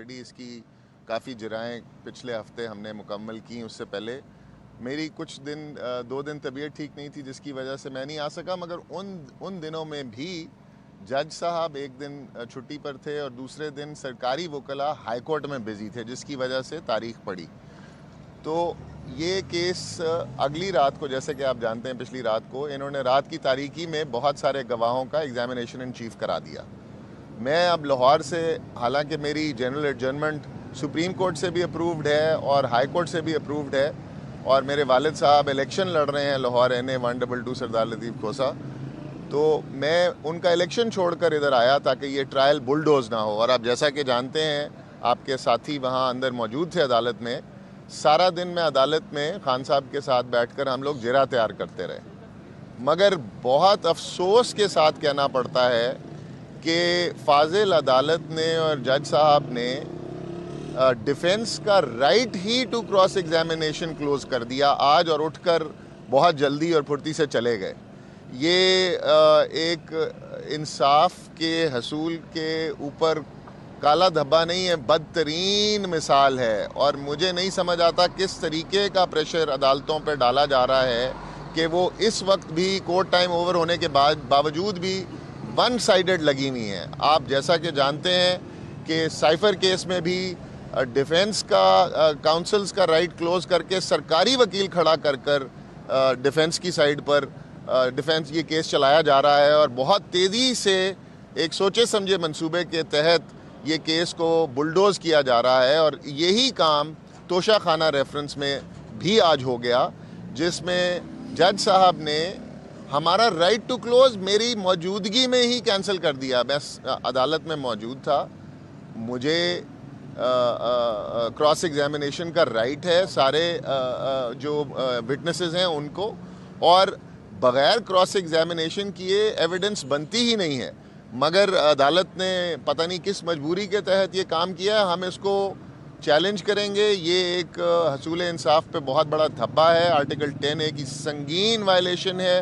Already इसकी काफ़ी जराएँ पिछले हफ्ते हमने मुकम्मल की। उससे पहले मेरी कुछ दिन 2 दिन तबीयत ठीक नहीं थी जिसकी वजह से मैं नहीं आ सका, मगर उन दिनों में भी जज साहब एक दिन छुट्टी पर थे और दूसरे दिन सरकारी वकला हाई कोर्ट में बिज़ी थे, जिसकी वजह से तारीख पड़ी। तो ये केस अगली रात को, जैसे कि आप जानते हैं, पिछली रात को इन्होंने रात की तारीकी में बहुत सारे गवाहों का एग्जामिनेशन इन चीफ करा दिया। मैं अब लाहौर से, हालांकि मेरी जनरल एडजर्नमेंट सुप्रीम कोर्ट से भी अप्रूव्ड है और हाई कोर्ट से भी अप्रूव्ड है, और मेरे वालिद साहब इलेक्शन लड़ रहे हैं लाहौर NA 122 सरदार लतीफ़ खोसा, तो मैं उनका इलेक्शन छोड़कर इधर आया ताकि ये ट्रायल बुलडोज ना हो। और आप जैसा कि जानते हैं, आपके साथी वहाँ अंदर मौजूद थे अदालत में, सारा दिन मैं अदालत में खान साहब के साथ बैठकर हम लोग जिरा तैयार करते रहे। मगर बहुत अफसोस के साथ कहना पड़ता है कि फाजिल अदालत ने और जज साहब ने डिफेंस का राइट ही टू क्रॉस एग्जामिनेशन क्लोज कर दिया आज, और उठकर बहुत जल्दी और फुर्ती से चले गए। ये एक इंसाफ के हसूल के ऊपर काला धब्बा नहीं है, बदतरीन मिसाल है। और मुझे नहीं समझ आता किस तरीके का प्रेशर अदालतों पर डाला जा रहा है कि वो इस वक्त भी कोर्ट टाइम ओवर होने के बावजूद भी वन साइडेड लगी हुई हैं। आप जैसा कि जानते हैं कि साइफर केस में भी डिफेंस का काउंसिल्स का राइट क्लोज करके सरकारी वकील खड़ा कर डिफेंस की साइड पर डिफेंस ये केस चलाया जा रहा है, और बहुत तेज़ी से एक सोचे समझे मंसूबे के तहत ये केस को बुलडोज किया जा रहा है। और यही काम तोशा खाना रेफरेंस में भी आज हो गया, जिसमें जज साहब ने हमारा राइट टू क्लोज मेरी मौजूदगी में ही कैंसिल कर दिया। मैं अदालत में मौजूद था, मुझे क्रॉस एग्जामिनेशन का राइट है सारे जो विटनेसेस हैं उनको, और बग़ैर क्रॉस एग्जामिनेशन किए एविडेंस बनती ही नहीं है। मगर अदालत ने पता नहीं किस मजबूरी के तहत ये काम किया है। हम इसको चैलेंज करेंगे। ये एक हसूल इंसाफ पे बहुत बड़ा धब्बा है। आर्टिकल 10A की संगीन वायलेशन है,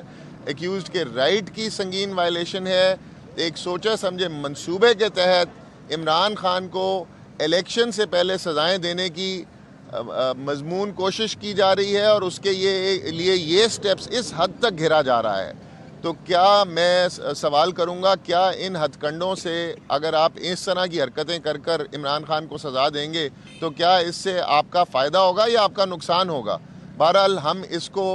एक्यूज़ के राइट की संगीन वायलेशन है। एक सोचा समझे मंसूबे के तहत इमरान खान को इलेक्शन से पहले सज़ाएं देने की मजमून कोशिश की जा रही है, और उसके लिए ये स्टेप्स इस हद तक घिरा जा रहा है। तो क्या मैं सवाल करूंगा, क्या इन हथकंडों से अगर आप इस तरह की हरकतें कर इमरान खान को सज़ा देंगे तो क्या इससे आपका फ़ायदा होगा या आपका नुकसान होगा? बहरहाल हम इसको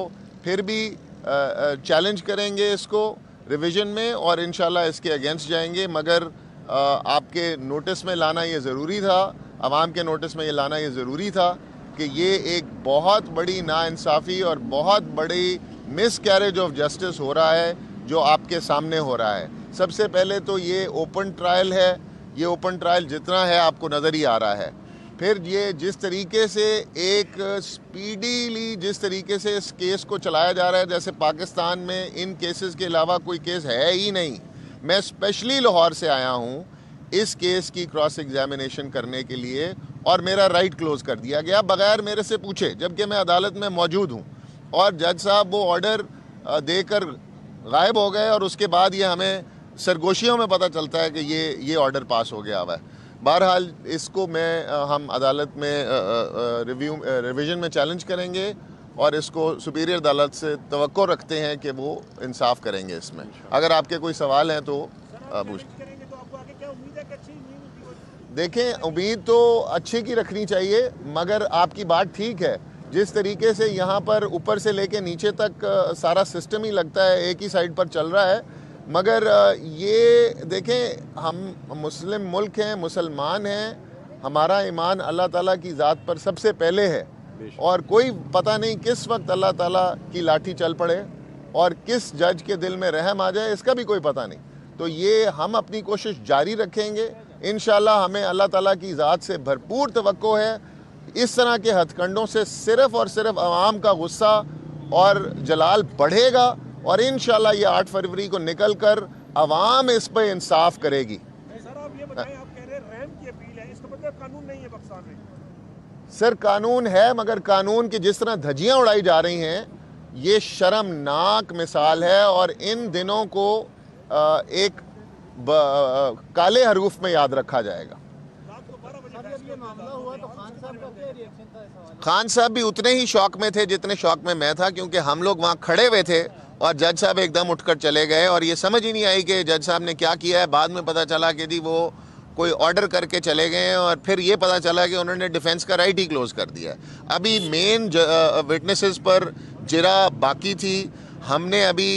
फिर भी चैलेंज करेंगे इसको रिवीजन में, और इंशाल्लाह इसके अगेंस्ट जाएंगे। मगर आपके नोटिस में लाना ये ज़रूरी था, आवाम के नोटिस में ये लाना ये ज़रूरी था कि ये एक बहुत बड़ी नाइंसाफ़ी और बहुत बड़ी मिस कैरेज ऑफ जस्टिस हो रहा है जो आपके सामने हो रहा है। सबसे पहले तो ये ओपन ट्रायल है, ये ओपन ट्रायल जितना है आपको नज़र ही आ रहा है। फिर ये जिस तरीके से एक स्पीडीली जिस तरीके से इस केस को चलाया जा रहा है, जैसे पाकिस्तान में इन केसेस के अलावा कोई केस है ही नहीं। मैं स्पेशली लाहौर से आया हूँ इस केस की क्रॉस एग्जामिनेशन करने के लिए, और मेरा राइट क्लोज कर दिया गया बग़ैर मेरे से पूछे, जबकि मैं अदालत में मौजूद हूँ। और जज साहब वो ऑर्डर देकर गायब हो गए, और उसके बाद ये हमें सरगोशियों में पता चलता है कि ये ऑर्डर पास हो गया हुआ है। बहरहाल इसको हम अदालत में रिवीजन में चैलेंज करेंगे, और इसको सुपीरियर अदालत से तवक्को रखते हैं कि वो इंसाफ करेंगे इसमें। अगर आपके कोई सवाल हैं तो पूछ। देखें, उम्मीद तो अच्छे की रखनी चाहिए, मगर आपकी बात ठीक है। जिस तरीके से यहाँ पर ऊपर से लेके नीचे तक सारा सिस्टम ही लगता है एक ही साइड पर चल रहा है। मगर ये देखें, हम मुस्लिम मुल्क हैं, मुसलमान हैं, हमारा ईमान अल्लाह ताला की ज़ात पर सबसे पहले है, और कोई पता नहीं किस वक्त अल्लाह ताला की लाठी चल पड़े और किस जज के दिल में रहम आ जाए, इसका भी कोई पता नहीं। तो ये हम अपनी कोशिश जारी रखेंगे। इंशाल्लाह हमें अल्लाह ताला की ज़ात से भरपूर तवक्को है। इस तरह के हथकंडों से सिर्फ़ और सिर्फ आवाम का गुस्सा और जलाल बढ़ेगा, और इंशाल्लाह ये 8 फरवरी को निकल कर आवाम इस पर इंसाफ करेगी। सर आप ये बताएं, आप कह रहे हैं रैम की अपील है, इसका मतलब कानून नहीं है पाकिस्तान में? सर कानून है, मगर कानून की जिस तरह धज्जियां उड़ाई जा रही हैं, ये शर्मनाक मिसाल है, और इन दिनों को एक काले हरूफ में याद रखा जाएगा। रात को 12 बजे जब ये मामला हुआ तो खान साहब का क्या रिएक्शन था इस हवाले से? खान साहब भी उतने ही शौक में थे जितने शौक में मैं था, क्योंकि हम लोग वहाँ खड़े हुए थे और जज साहब एकदम उठकर चले गए और ये समझ ही नहीं आई कि जज साहब ने क्या किया है। बाद में पता चला कि जी वो कोई ऑर्डर करके चले गए हैं और फिर ये पता चला कि उन्होंने डिफेंस का राइट ही क्लोज कर दिया है। अभी मेन विटनेसेस पर जिरा बाकी थी। हमने अभी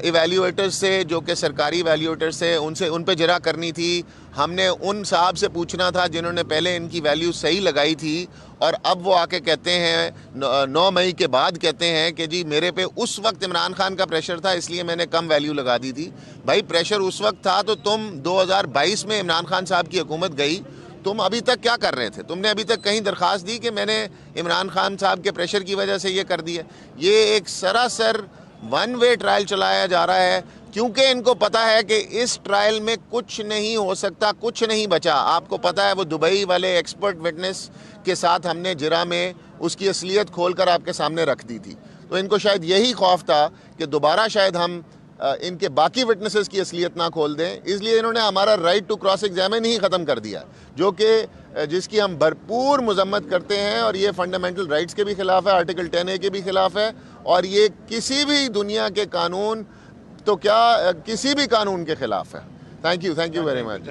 इवैल्यूएटर्स से, जो कि सरकारी इवैल्यूएटर्स से, उन पे जिरा करनी थी। हमने उन साहब से पूछना था जिन्होंने पहले इनकी वैल्यू सही लगाई थी और अब वो आके कहते हैं 9 मई के बाद कहते हैं कि जी मेरे पे उस वक्त इमरान खान का प्रेशर था इसलिए मैंने कम वैल्यू लगा दी थी। भाई प्रेशर उस वक्त था तो तुम 2022 में इमरान खान साहब की हुकूमत गई, तुम अभी तक क्या कर रहे थे? तुमने अभी तक कहीं दरख्वास्त दी कि मैंने इमरान खान साहब के प्रेशर की वजह से ये कर दिया? ये एक सरासर वन वे ट्रायल चलाया जा रहा है, क्योंकि इनको पता है कि इस ट्रायल में कुछ नहीं हो सकता, कुछ नहीं बचा। आपको पता है वो दुबई वाले एक्सपर्ट विटनेस के साथ हमने जिरा में उसकी असलियत खोलकर आपके सामने रख दी थी। तो इनको शायद यही खौफ था कि दोबारा शायद हम इनके बाकी विटनेसेस की असलियत ना खोल दें, इसलिए इन्होंने हमारा राइट टू क्रॉस एग्जामिन ही ख़त्म कर दिया, जो कि जिसकी हम भरपूर मजम्मत करते हैं। और ये फंडामेंटल राइट्स के भी खिलाफ है, आर्टिकल 10A के भी खिलाफ है, और ये किसी भी दुनिया के कानून तो क्या किसी भी कानून के खिलाफ है। Thank you very much.